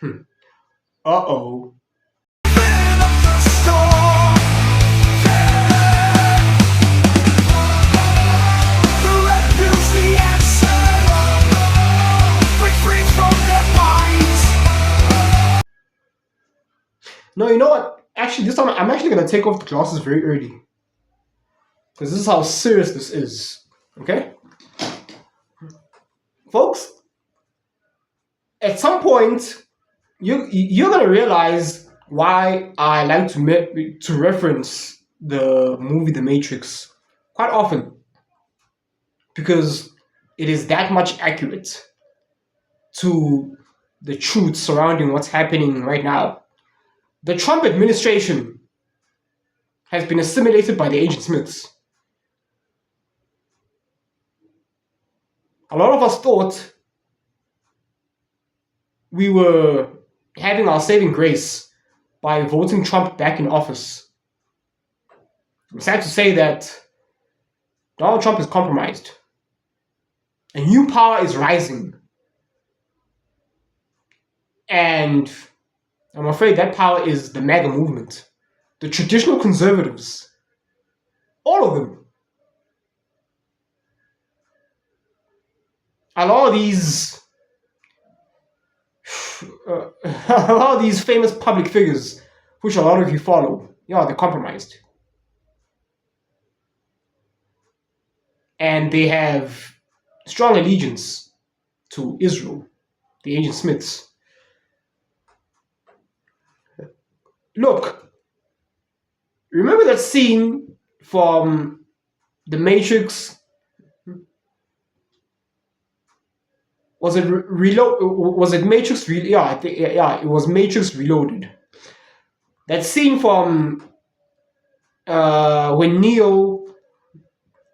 Uh-oh. No, you know what? Actually, this time I'm actually going to take off the glasses very early. Because this is how serious this is. Okay? Folks, at some point, you're going to realize why I like to reference the movie The Matrix quite often. Because it is that much accurate to the truth surrounding what's happening right now. The Trump administration has been assimilated by the ancient Smiths. A lot of us thought we were having our saving grace by voting Trump back in office. I'm sad to say that Donald Trump is compromised. A new power is rising. And I'm afraid that power is the MAGA movement. The traditional conservatives. All of them. A lot of these famous public figures, which a lot of you follow, they're compromised. And they have strong allegiance to Israel, the ancient Smiths. Look, remember that scene from The Matrix? Was it Was it Matrix? It was Matrix Reloaded. That scene from when Neo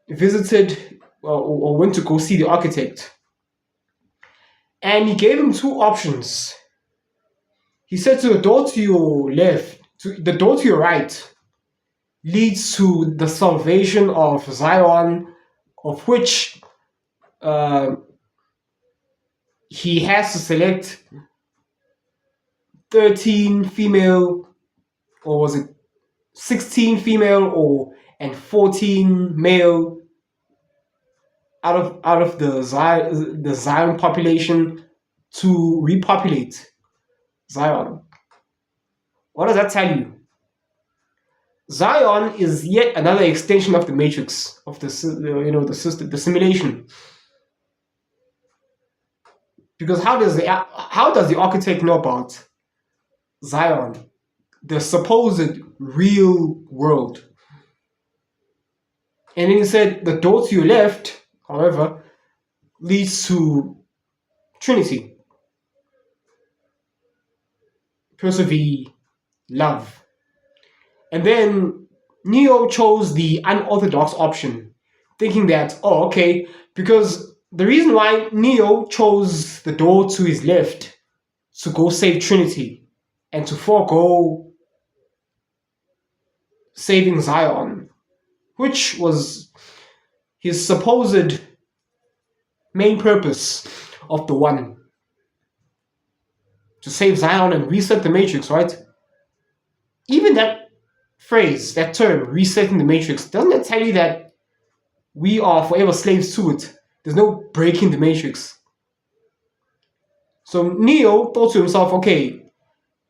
visited or went to go see the architect, and he gave him two options. He said to the door to your left, the door to your right, leads to the salvation of Zion, of which he has to select 13 female, or was it 16 female and 14 male out of the Zion population to repopulate Zion. What does that tell you? Zion is yet another extension of the matrix, of the system, the simulation. Because how does the architect know about Zion, the supposed real world? And then he said the door to your left, however, leads to Trinity. Persevere, love. And then Neo chose the unorthodox option, thinking that, because the reason why Neo chose the door to his left to go save Trinity and to forego saving Zion, which was his supposed main purpose of the One, to save Zion and reset the Matrix, right? Even that phrase, that term, resetting the Matrix, doesn't it tell you that we are forever slaves to it? There's no breaking the Matrix. So Neo thought to himself,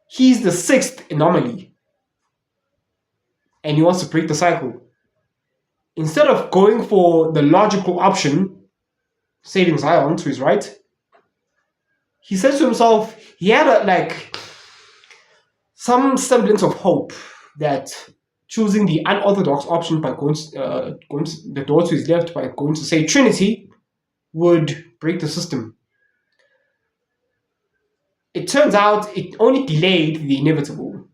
he's the sixth anomaly, and he wants to break the cycle. Instead of going for the logical option, saving Zion to his right, he says to himself, he had some semblance of hope that choosing the unorthodox option by going the door to his left by going to say Trinity would break the system. It turns out it only delayed the inevitable.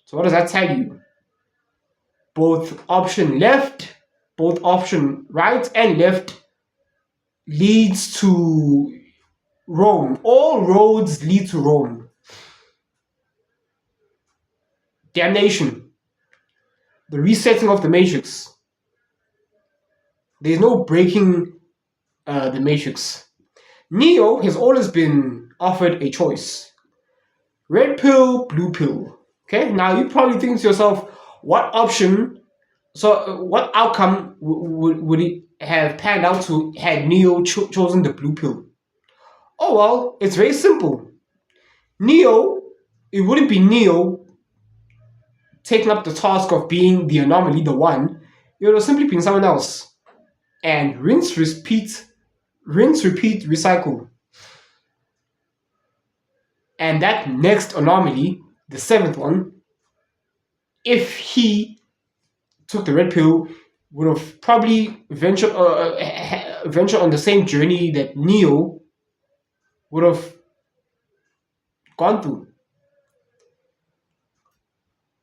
So what does that tell you? Both option right and left leads to Rome. All roads lead to Rome. Damnation. The resetting of the Matrix. There's no breaking the Matrix. Neo has always been offered a choice. Red pill, blue pill. Okay, now you probably think to yourself, what option, what outcome would it have panned out to had Neo chosen the blue pill? Oh well, it's very simple. Neo, it wouldn't be Neo taking up the task of being the anomaly, the one. It would have simply been someone else. And rinse, repeat, recycle. And that next anomaly, the seventh one, if he took the red pill, would have probably ventured on the same journey that Neo would have gone through.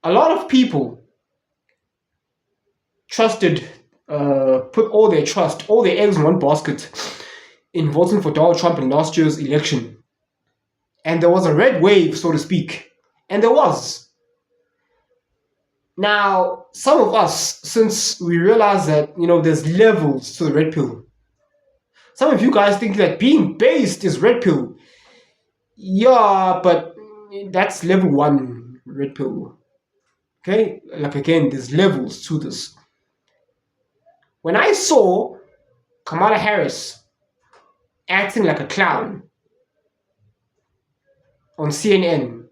A lot of people put all their eggs in one basket in voting for Donald Trump in last year's election. And there was a red wave, so to speak. And there was. Now, some of us, since we realize that, there's levels to the red pill. Some of you guys think that being based is red pill. Yeah, but that's level 1 red pill. Okay? Like again, there's levels to this. When I saw Kamala Harris acting like a clown on CNN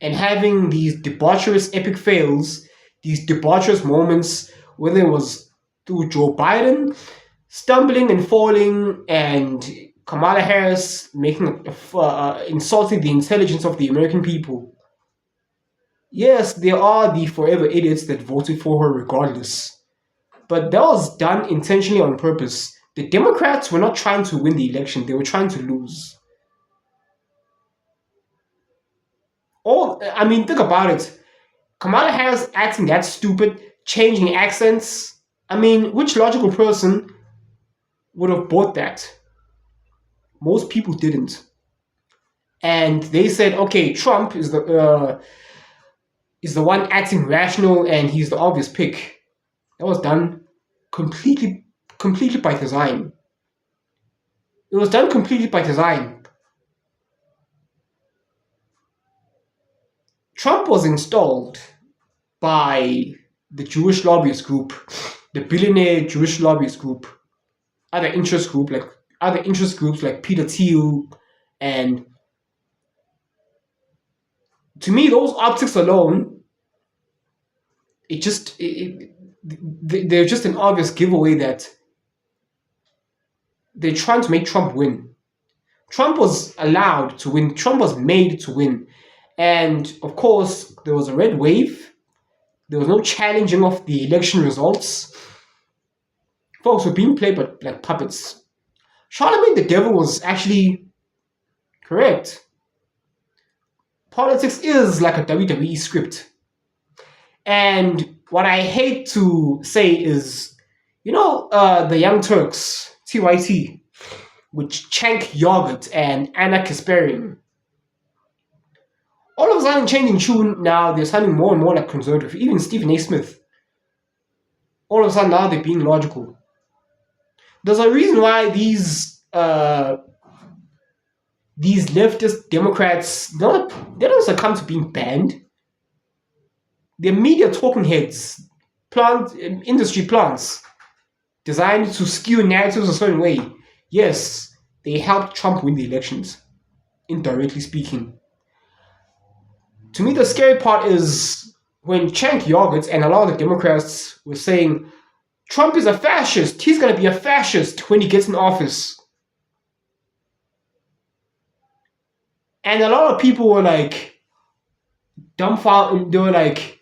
and having these debaucherous epic fails, these debaucherous moments, whether it was through Joe Biden stumbling and falling and Kamala Harris insulting the intelligence of the American people. Yes, there are the forever idiots that voted for her regardless. But that was done intentionally on purpose. The Democrats were not trying to win the election, they were trying to lose. Think about it. Kamala Harris acting that stupid, changing accents. Which logical person would have bought that? Most people didn't. And they said, okay, Trump is the one acting rational and he's the obvious pick. That was done completely by design. It was done completely by design. Trump was installed by the Jewish lobbyist group, the billionaire Jewish lobbyist group, other interest groups like Peter Thiel, and to me, those optics alone, they're just an obvious giveaway that they're trying to make Trump win. Trump was allowed to win. Trump was made to win. And of course, there was a red wave. There was no challenging of the election results. Folks were being played like puppets. Charlemagne the Devil was actually correct. Politics is like a WWE script. And what I hate to say is, the Young Turks, TYT, with Cenk Yogurt and Anna Kasparian. All of a sudden changing tune, now they're sounding more and more like conservative. Even Stephen A. Smith. All of a sudden now they're being logical. There's a reason why these leftist Democrats, they don't succumb to being banned. They're media talking heads, industry plants, designed to skew narratives a certain way. Yes, they helped Trump win the elections, indirectly speaking. To me, the scary part is when Cenk Yogurt and a lot of the Democrats were saying, Trump is a fascist, he's going to be a fascist when he gets in office. And a lot of people were like, dumbfounded, they were like,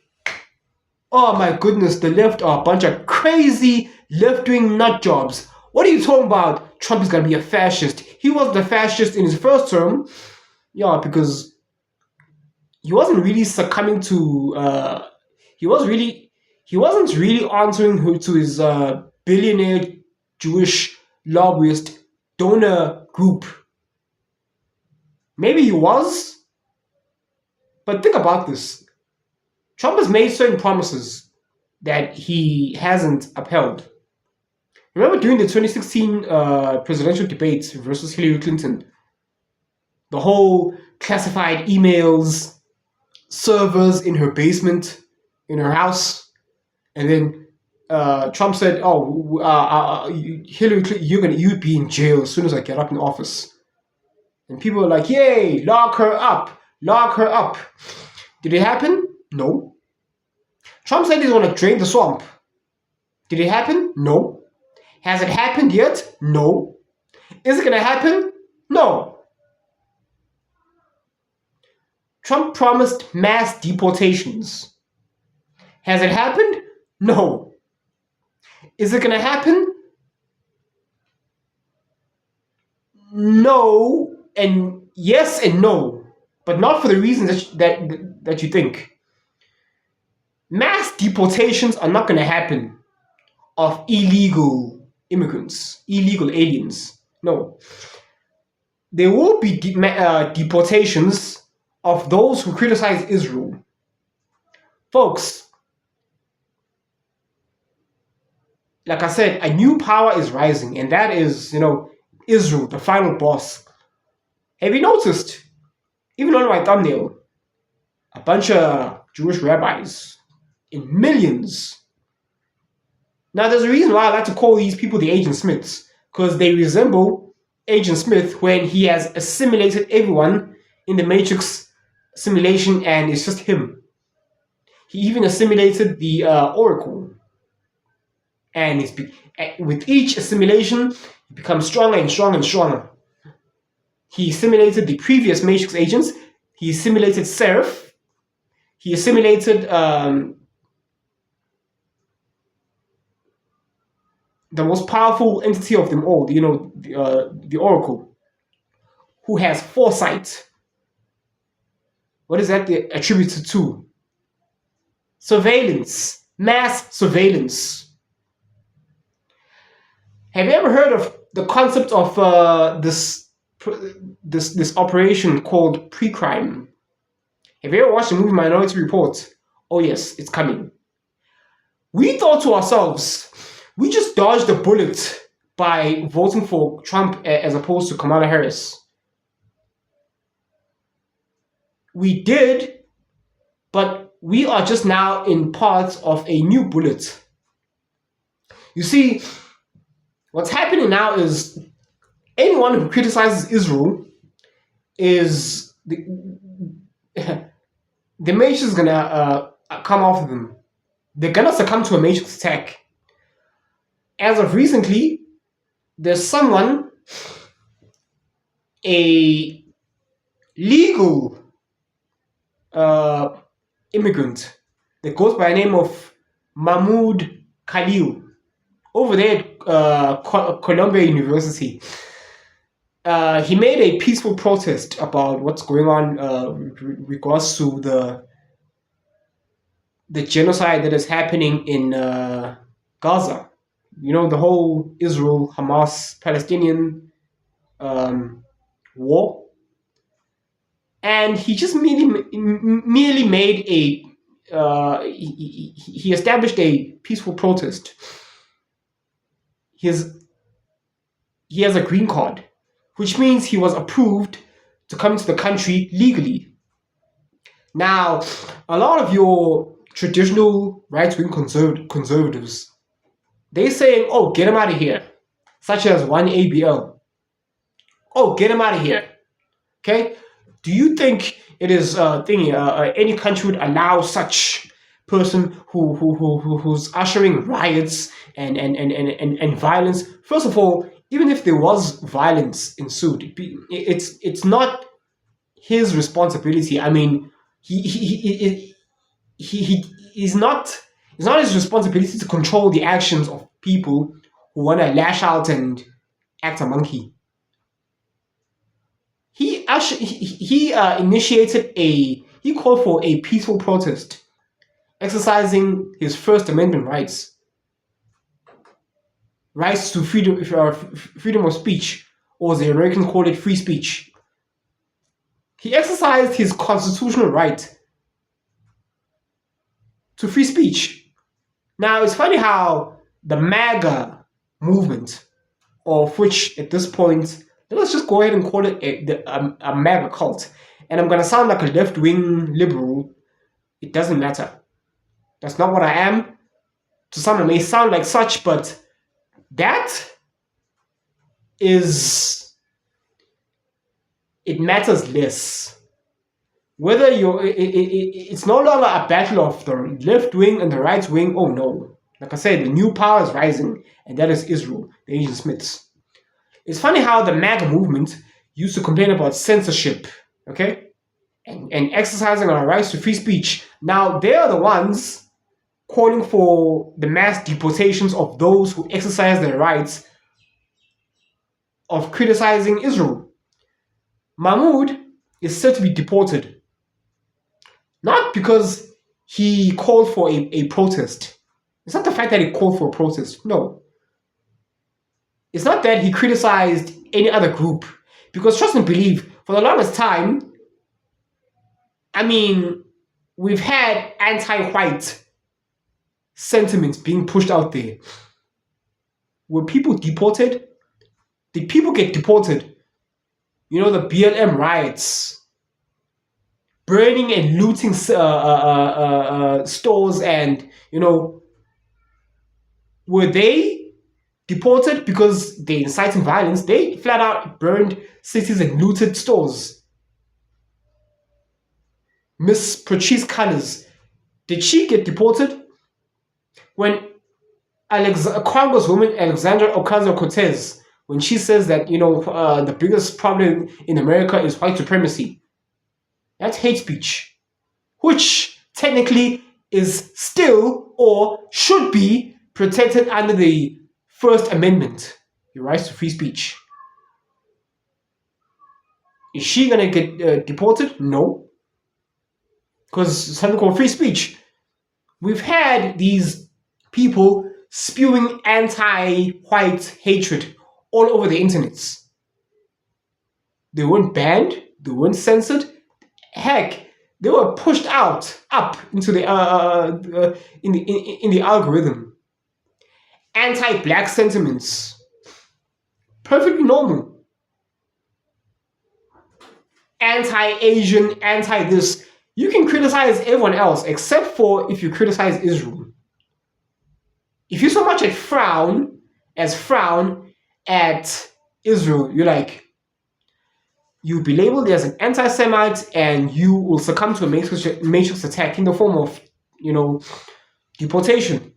oh my goodness, the left are a bunch of crazy left-wing nut jobs. What are you talking about? Trump is going to be a fascist. He was the fascist in his first term. Yeah, because he wasn't really succumbing to... He wasn't really answering to his billionaire Jewish lobbyist donor group. Maybe he was. But think about this. Trump has made certain promises that he hasn't upheld. Remember during the 2016 presidential debates versus Hillary Clinton, the whole classified emails, servers in her basement, in her house, and then Trump said, "Oh, Hillary Clinton, you'd be in jail as soon as I get up in office." And people were like, "Yay, lock her up, lock her up." Did it happen? No. Trump said he's going to drain the swamp. Did it happen? No. Has it happened yet? No. Is it going to happen? No. Trump promised mass deportations. Has it happened? No. Is it going to happen? No, and yes and no, but not for the reasons that you think. Mass deportations are not going to happen of illegal immigrants, illegal aliens. No. There will be deportations of those who criticize Israel. Folks, like I said, a new power is rising, and that is, Israel, the final boss. Have you noticed, even on my thumbnail, a bunch of Jewish rabbis in millions? Now, there's a reason why I like to call these people the Agent Smiths, because they resemble Agent Smith when he has assimilated everyone in the Matrix simulation, and it's just him. He even assimilated the Oracle. And with each assimilation, he becomes stronger and stronger and stronger. He assimilated the previous Matrix agents. He assimilated Seraph. He assimilated the most powerful entity of them all, the Oracle, who has foresight. What is that attributed to? Surveillance, mass surveillance. Have you ever heard of the concept of this operation called pre-crime? Have you ever watched the movie Minority Report? Oh yes, it's coming. We thought to ourselves, we just dodged a bullet by voting for Trump as opposed to Kamala Harris. We did, but we are just now in parts of a new bullet. You see, what's happening now is anyone who criticizes Israel is the Matrix is gonna come after them. They're gonna succumb to a Matrix attack. As of recently, there's someone, a legal immigrant that goes by the name of Mahmoud Khalil over there at Columbia University. He made a peaceful protest about what's going on regards to the genocide that is happening in Gaza. The whole Israel-Hamas-Palestinian war. And he just merely made he established a peaceful protest. He has a green card, which means he was approved to come into the country legally. Now, a lot of your traditional right-wing conservatives, they're saying, "Oh, get him out of here," such as one ABL. "Oh, get him out of here." Okay? Do you think it is any country would allow such person who's ushering riots and violence? First of all, even if there was violence ensued, it's not his responsibility. I mean, it's not his responsibility to control the actions of people who want to lash out and act a monkey. He called for a peaceful protest, exercising his First Amendment rights to freedom of speech, or as the Americans call it, free speech. He exercised his constitutional right to free speech. Now, it's funny how the MAGA movement, of which at this point Let's just go ahead and call it a MAGA cult. And I'm going to sound like a left-wing liberal. It doesn't matter. That's not what I am. To some, it may sound like such, but that is... it matters less. Whether it's no longer a battle of the left wing and the right wing. Oh no. Like I said, the new power is rising, and that is Israel, the Asian Smiths. It's funny how the MAGA movement used to complain about censorship, okay? And exercising our rights to free speech. Now, they are the ones calling for the mass deportations of those who exercise their rights of criticizing Israel. Mahmoud is said to be deported. Not because he called for a protest. It's not the fact that he called for a protest. No. It's not that he criticized any other group. Because trust and believe, for the longest time, I mean, we've had anti-white sentiments being pushed out there. Were people deported? Did people get deported? You know, the BLM riots, burning and looting stores, and, you know, were they deported because they incited violence? They flat out burned cities and looted stores. Miss Patrice Cullors, did she get deported? When Congresswoman Alexandra Ocasio-Cortez, when she says that, you know, the biggest problem in America is white supremacy, that's hate speech, which technically is still or should be protected under the First Amendment, your rights to free speech. Is she gonna get deported? No, because it's something called free speech. We've had these people spewing anti-white hatred all over the internet. They weren't banned, they weren't censored. Heck, they were pushed up into the in the algorithm. Anti-black sentiments, perfectly normal. Anti-Asian, anti-this. You can criticize everyone else except for if you criticize Israel. If you so much as frown at Israel, you're like, you'll be labeled as an anti-Semite, and you will succumb to a matrix attack in the form of, you know, deportation.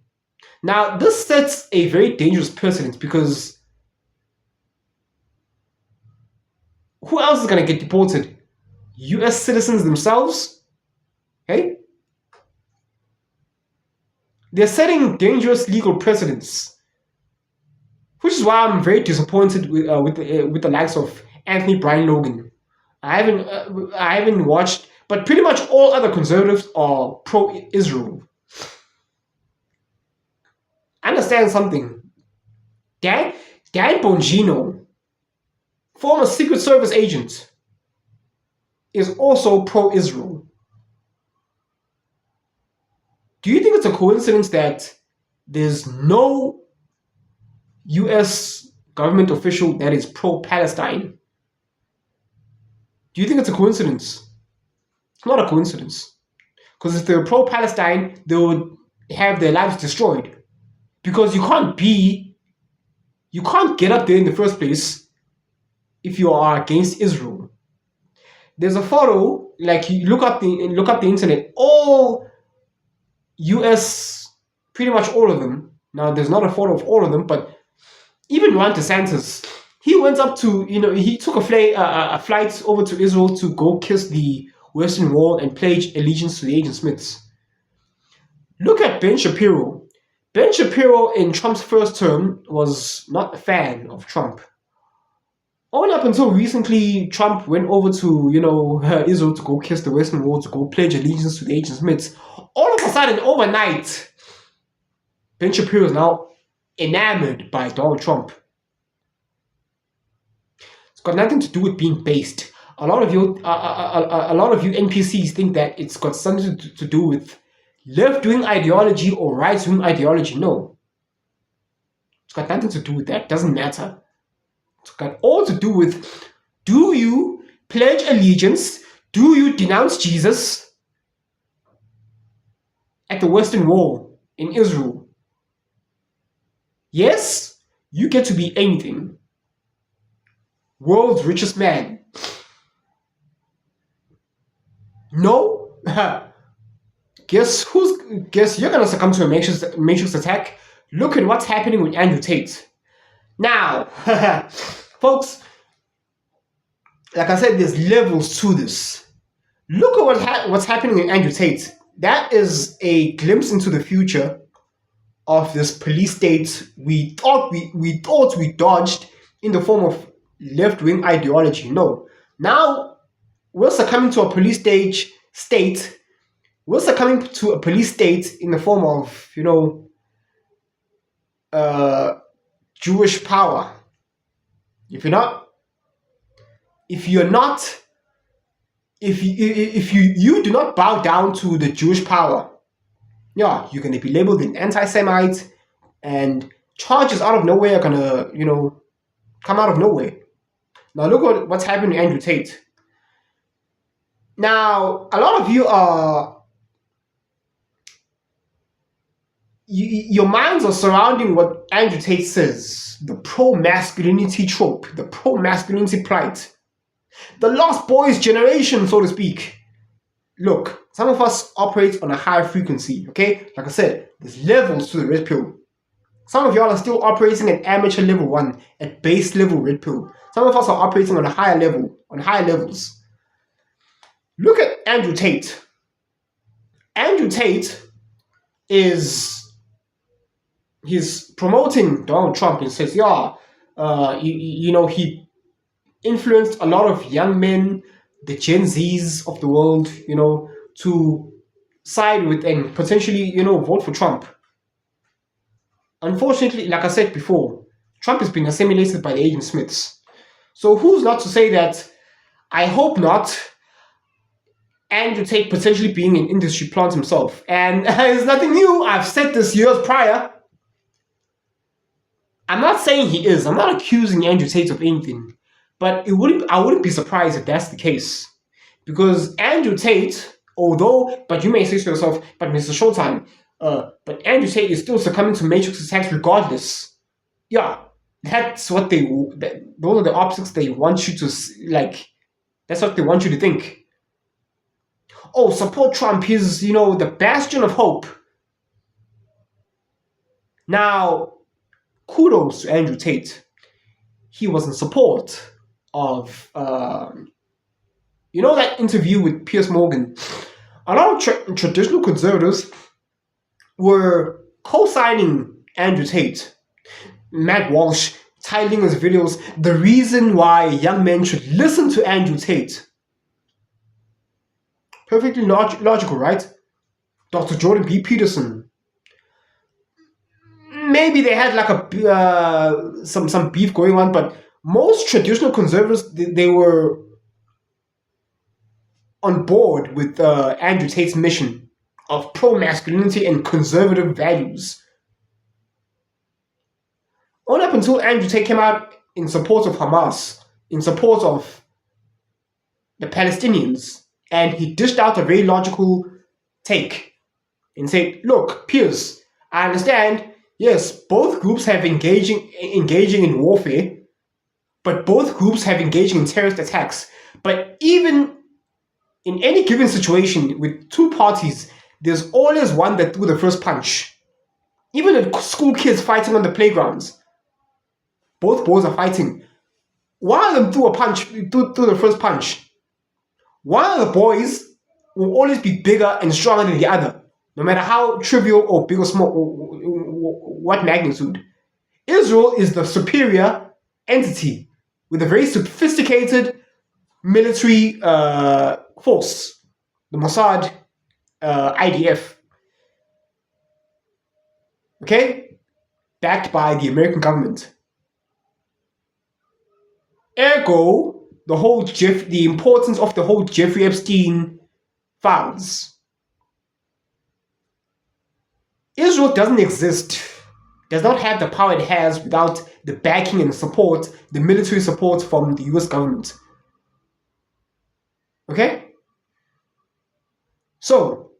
Now, this sets a very dangerous precedent, because who else is going to get deported? US citizens themselves? Okay? They're setting dangerous legal precedents, which is why I'm very disappointed with the likes of Anthony Brian Logan. I haven't watched, but pretty much all other conservatives are pro-Israel. Understand something. Dan Bongino, former Secret Service agent, is also pro-Israel. Do you think it's a coincidence that there's no US government official that is pro-Palestine? Do you think it's a coincidence? It's not a coincidence. Because if they're pro-Palestine, they would have their lives destroyed. Because you can't get up there in the first place if you are against Israel. There's a photo, like you look up the internet, all US, pretty much all of them. Now there's not a photo of all of them, but even Ron DeSantis, he went up to, you know, he took a flight over to Israel to go kiss the Western Wall and pledge allegiance to the Asian Smiths. Look at Ben Shapiro. Ben Shapiro in Trump's first term was not a fan of Trump. Only up until recently, Trump went over to, you know, Israel to go kiss the Western Wall, to go pledge allegiance to the Asian Smiths. All of a sudden, overnight, Ben Shapiro is now enamored by Donald Trump. It's got nothing to do with being based. A lot of you NPCs think that it's got something to do with left-wing ideology or right-wing ideology. No. It's got nothing to do with that. It doesn't matter. got all to do with, do you pledge allegiance? Do you denounce Jesus at the Western Wall in Israel? Yes, you get to be anything. World's richest man. No? Guess you're gonna succumb to a matrix attack? Look at what's happening with Andrew Tate. Now, folks, like I said, there's levels to this. Look at what's happening with Andrew Tate. That is a glimpse into the future of this police state we thought we dodged in the form of left-wing ideology. No. Now we're succumbing to a police state. We're succumbing to a police state in the form of, Jewish power. If you do not bow down to the Jewish power, yeah, you're gonna be labeled an anti-Semite, and charges out of nowhere are gonna, come out of nowhere. Now look at what's happening to Andrew Tate. Now, a lot of you are your minds are surrounding what Andrew Tate says, the pro-masculinity trope, the pro-masculinity plight, the lost boys generation, so to speak. Look, some of us operate on a higher frequency, okay? Like I said, there's levels to the red pill. Some of y'all are still operating at amateur level 1, at base level red pill. Some of us are operating on a higher level, on higher levels. Look at Andrew Tate. Andrew Tate he's promoting Donald Trump and says, he influenced a lot of young men, the Gen Zs of the world, to side with and potentially, vote for Trump. Unfortunately, like I said before, Trump has been assimilated by the Agent Smiths. So who's not to say that, I hope not, Andrew Tate potentially being an industry plant himself. And it's nothing new. I've said this years prior. I'm not saying he is. I'm not accusing Andrew Tate of anything. But I wouldn't be surprised if that's the case. Because Andrew Tate, but you may say to yourself, but MrShowTym, but Andrew Tate is still succumbing to matrix attacks regardless. Yeah, those are the optics they want you to, that's what they want you to think. Oh, support Trump, he's, the bastion of hope. Now, kudos to Andrew Tate. He was in support of, that interview with Piers Morgan. A lot of traditional conservatives were co-signing Andrew Tate. Matt Walsh titling his videos, "The Reason Why Young Men Should Listen to Andrew Tate." Perfectly logical, right? Dr. Jordan B. Peterson. Maybe they had some beef going on, but most traditional conservatives, they were on board with Andrew Tate's mission of pro-masculinity and conservative values. Only up until Andrew Tate came out in support of Hamas, in support of the Palestinians, and he dished out a very logical take and said, look, Piers, I understand, yes, both groups have engaging in warfare, but both groups have engaging in terrorist attacks. But even in any given situation with two parties, there's always one that threw the first punch. Even the school kids fighting on the playgrounds, both boys are fighting. One of them threw the first punch. One of the boys will always be bigger and stronger than the other, no matter how trivial or big or small, or what magnitude. Israel is the superior entity with a very sophisticated military force, the Mossad, IDF. Okay? Backed by the American government. Ergo, the importance of the whole Jeffrey Epstein files. Israel doesn't exist, does not have the power it has without the backing and support, the military support from the US government. Okay? So,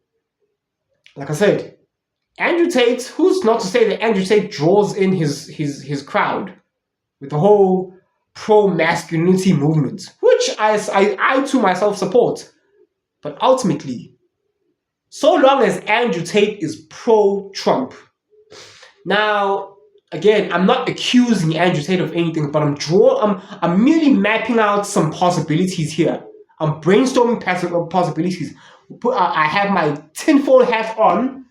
like I said, Andrew Tate, who's not to say that Andrew Tate draws in his crowd with the whole pro-masculinity movement, which I to myself support. But ultimately, so long as Andrew Tate is pro-Trump. Now, again, I'm not accusing Andrew Tate of anything, but I'm merely mapping out some possibilities here. I'm brainstorming possibilities. I have my tinfoil hat on.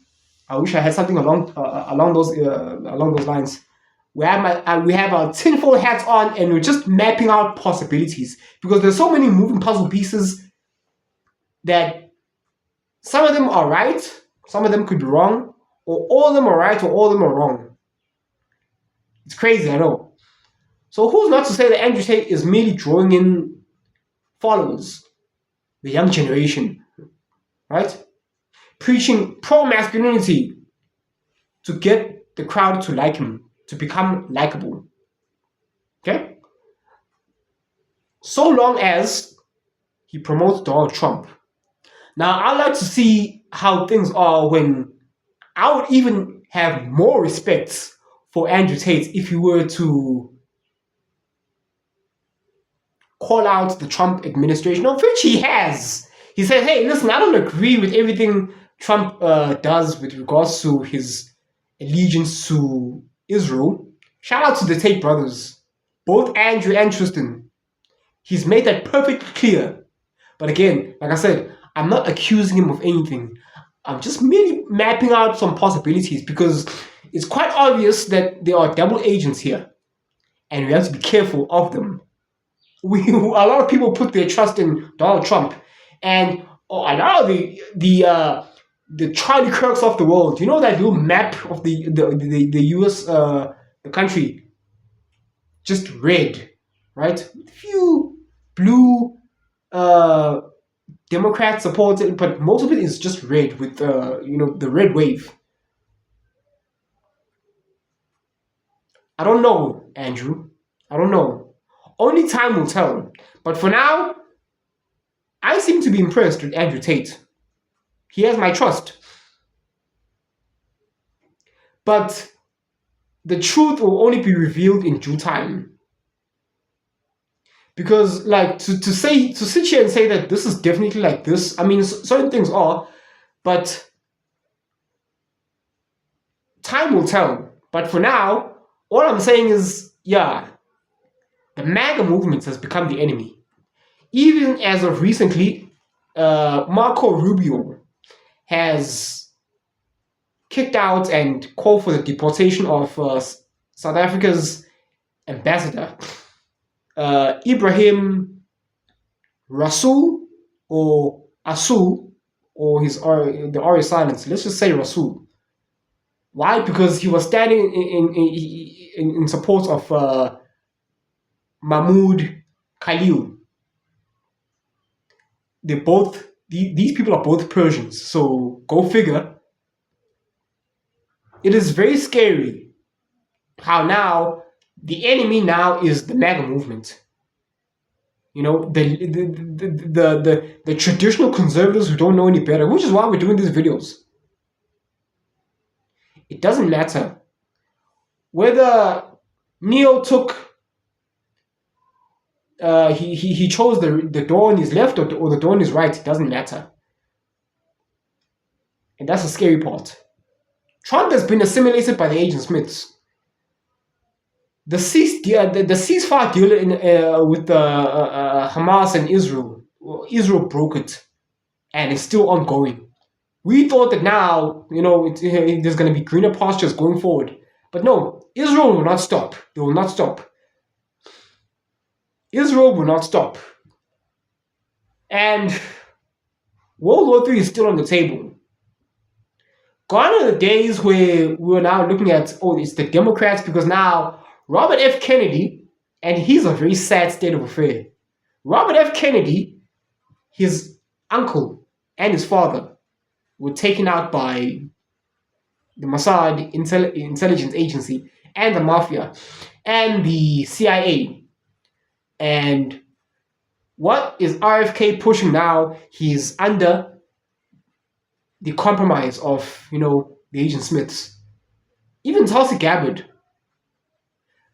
I wish I had something along those lines. We have our tinfoil hats on, and we're just mapping out possibilities because there's so many moving puzzle pieces that some of them are right, some of them could be wrong, or all of them are right, or all of them are wrong. It's crazy, I know. So who's not to say that Andrew Tate is merely drawing in followers, the young generation, right? Preaching pro-masculinity to get the crowd to like him, to become likable. Okay? So long as he promotes Donald Trump. Now, I'd like to see how things are when I would even have more respect for Andrew Tate if he were to call out the Trump administration, of which he has. He said, hey, listen, I don't agree with everything Trump does with regards to his allegiance to Israel. Shout out to the Tate brothers, both Andrew and Tristan. He's made that perfectly clear. But again, like I said, I'm not accusing him of anything. I'm just merely mapping out some possibilities because it's quite obvious that there are double agents here. And we have to be careful of them. A lot of people put their trust in Donald Trump. And a lot of the Charlie Kirks of the world. You know that little map of the US, the country? Just red, right? A few blue Democrats support it, but most of it is just red with the red wave. I don't know, Andrew. I don't know. Only time will tell. But for now, I seem to be impressed with Andrew Tate. He has my trust. But the truth will only be revealed in due time. Because, like, to sit here and say that this is definitely like this, I mean, certain things are, but time will tell. But for now, all I'm saying is, yeah, the MAGA movement has become the enemy. Even as of recently, Marco Rubio has kicked out and called for the deportation of South Africa's ambassador, Ibrahim Rasool or Asul, or the R is silence. Let's just say Rasool. Why? Because he was standing in support of Mahmoud Khalil. These people are both Persians, so go figure. It is very scary how now the enemy now is the MAGA movement. You know, the traditional conservatives who don't know any better, which is why we're doing these videos. It doesn't matter whether Neil took he chose the door on his left or the door on his right. It doesn't matter. And that's the scary part. Trump has been assimilated by the Agent Smiths. The ceasefire deal with Hamas and Israel. Israel broke it, and it's still ongoing. We thought that now, there's going to be greener pastures going forward, but no, Israel will not stop. They will not stop. Israel will not stop. And World War III is still on the table. Gone are the days where we're now looking at, it's the Democrats, because now Robert F. Kennedy, and he's a very sad state of affair. Robert F. Kennedy, his uncle and his father were taken out by the Mossad intelligence agency and the mafia. and the CIA. And what is RFK pushing now? He's under the compromise of, the Agent Smiths. Even Tulsi Gabbard,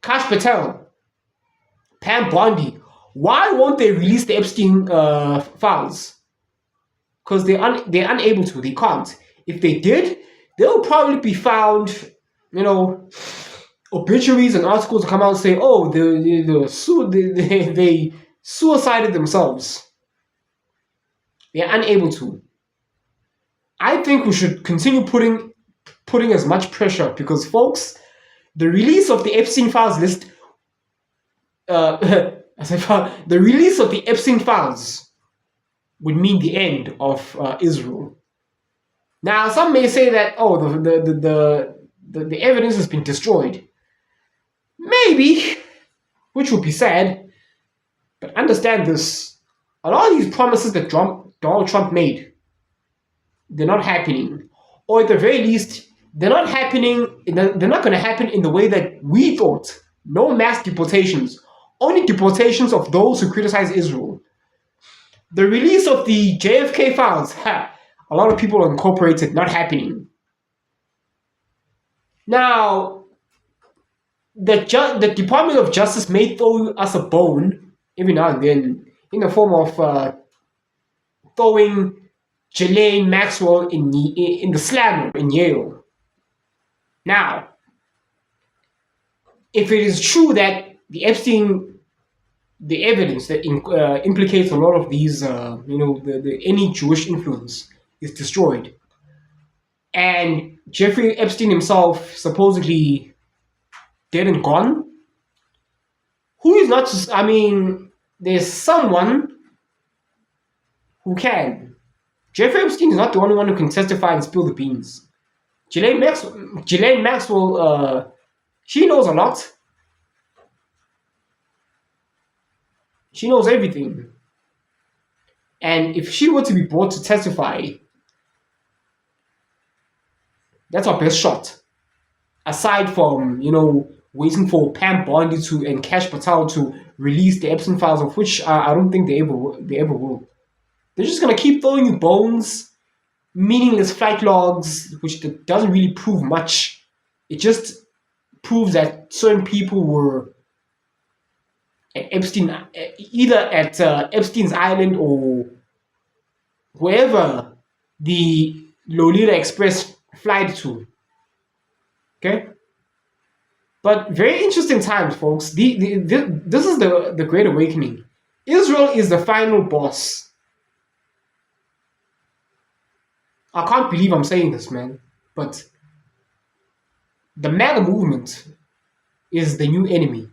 Kash Patel, Pam Bondi. Why won't they release the Epstein files? Because they're unable to. They can't. If they did, they'll probably be found, obituaries and articles come out and say, oh, they suicided themselves. They're unable to. I think we should continue putting as much pressure because, folks, the release of the Epstein files list, the release of the Epstein files would mean the end of Israel. Now, some may say that, oh, the evidence has been destroyed. Maybe, which would be sad. But understand this: a lot of these promises that Donald Trump made, they're not happening, or at the very least, they're not happening. They're not going to happen in the way that we thought. No mass deportations, only deportations of those who criticize Israel. The release of the JFK files, a lot of people incorporated, not happening. Now, the Department of Justice may throw us a bone every now and then in the form of throwing Ghislaine Maxwell in the slammer in Yale. Now, if it is true that the evidence that implicates a lot of these, any Jewish influence is destroyed, and Jeffrey Epstein himself supposedly dead and gone, who is not just, there's someone who can. Jeffrey Epstein is not the only one who can testify and spill the beans. Ghislaine Maxwell, she knows a lot. She knows everything. And if she were to be brought to testify, that's our best shot. Aside from, waiting for Pam Bondi and Kash Patel to release the Epstein files, of which I don't think they ever will. They're just gonna keep throwing you bones, meaningless flight logs, which doesn't really prove much. It just proves that certain people were at Epstein, either at Epstein's Island or wherever the Lolita Express flight to. Okay? But very interesting times, folks. This is the Great Awakening. Israel is the final boss. I can't believe I'm saying this, man. But the MAGA movement is the new enemy.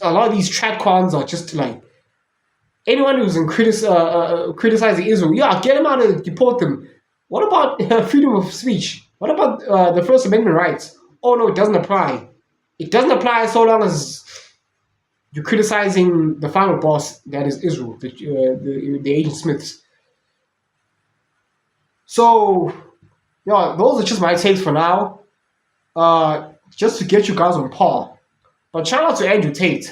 A lot of these tradcons are just like anyone who's criticizing Israel. Yeah, get them out and deport them. What about freedom of speech? What about the First Amendment rights? Oh no, it doesn't apply. It doesn't apply so long as you're criticizing the final boss, that is Israel, the Agent Smiths. So, those are just my takes for now. Just to get you guys on par. But shout out to Andrew Tate.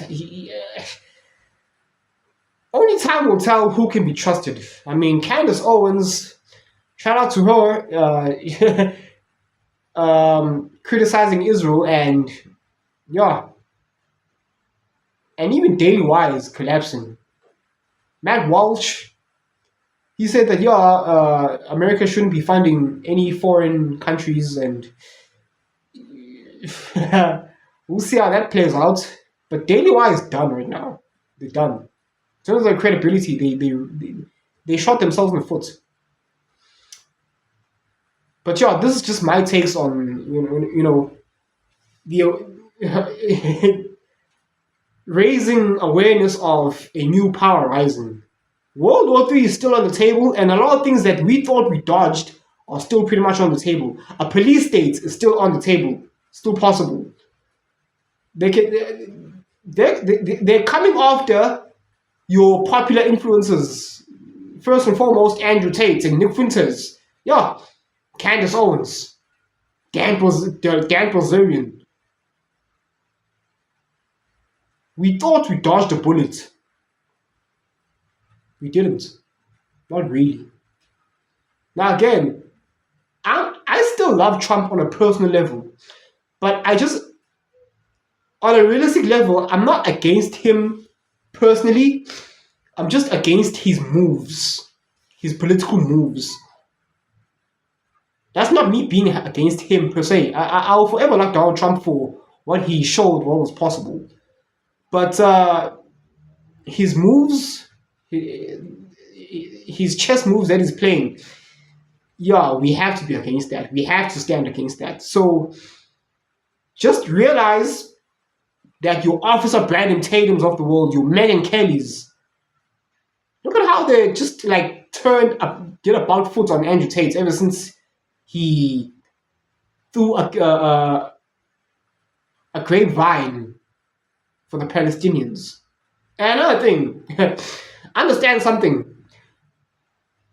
Only time will tell who can be trusted. Candace Owens, shout out to her, criticizing Israel and even Daily Wise collapsing. Matt Walsh, he said that America shouldn't be funding any foreign countries, and we'll see how that plays out. But Daily Wise is done right now. They're done. In terms of their credibility, they shot themselves in the foot. But this is just my takes on the raising awareness of a new power rising. World War III is still on the table, and a lot of things that we thought we dodged are still pretty much on the table. A police state is still on the table, still possible. They're coming after your popular influencers. First and foremost, Andrew Tate and Nick Winters. Candace Owens, Dan Bilzerian. We thought we dodged a bullet. We didn't. Not really. Now again, I still love Trump on a personal level, but on a realistic level, I'm not against him personally. I'm just against his moves, his political moves. That's not me being against him per se. I'll forever like Donald Trump for what he showed, what was possible. But his moves, his chess moves that he's playing, yeah, we have to be against that. We have to stand against that. So just realize that your Officer Brandon Tatum's of the world, your Megan Kelly's, look at how they just like did a bout foot on Andrew Tate ever since he threw a grapevine for the Palestinians. And another thing, understand something.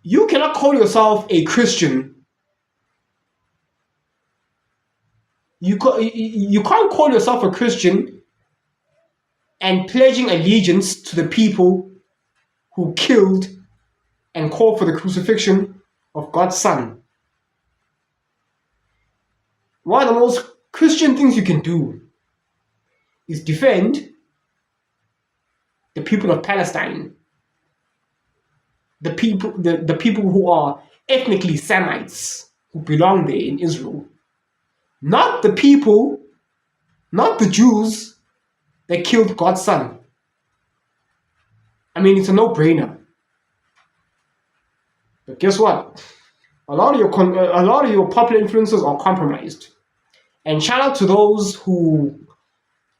You cannot call yourself a Christian. You can't call yourself a Christian and pledging allegiance to the people who killed and called for the crucifixion of God's Son. One of the most Christian things you can do is defend the people of Palestine, the people who are ethnically Semites, who belong there in Israel. Not the people, not the Jews that killed God's Son. I mean, it's a no-brainer. But guess what? A lot of your popular influencers are compromised. And shout out to those who,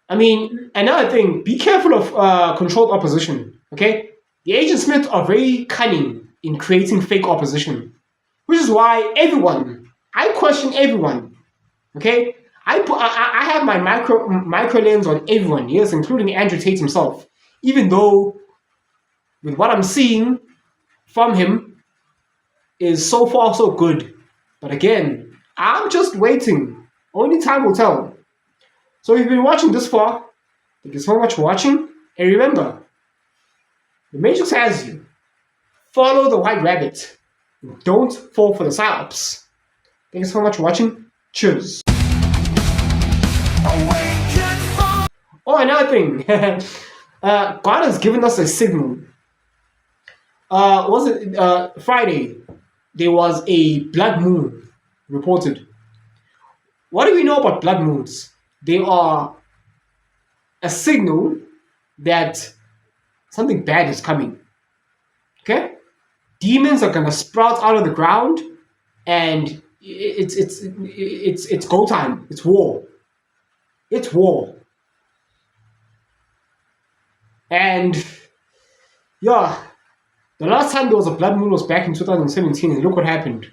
I mean, another thing, be careful of controlled opposition, okay? The Agent Smith are very cunning in creating fake opposition, which is why I question everyone, okay? I have my micro lens on everyone, yes, including Andrew Tate himself, even though with what I'm seeing from him is so far so good. But again, I'm just waiting. Only time will tell. So if you've been watching this far, thank you so much for watching. And remember, the Matrix has you. Follow the white rabbit. Don't fall for the psyops. Thank you so much for watching. Cheers. Oh, another thing. God has given us a signal. Was it Friday? There was a blood moon reported. What do we know about blood moons? They are a signal that something bad is coming. Okay? Demons are gonna sprout out of the ground, and it's go time. It's war. It's war. And yeah, the last time there was a blood moon was back in 2017, and look what happened.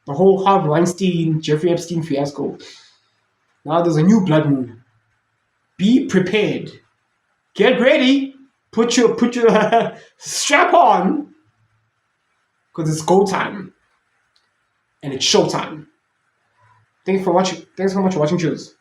The whole Harvey Weinstein, Jeffrey Epstein fiasco. Now there's a new blood moon. Be prepared. Get ready. Put your strap on. Because it's go time. And it's show time. Thanks so much for watching. Cheers.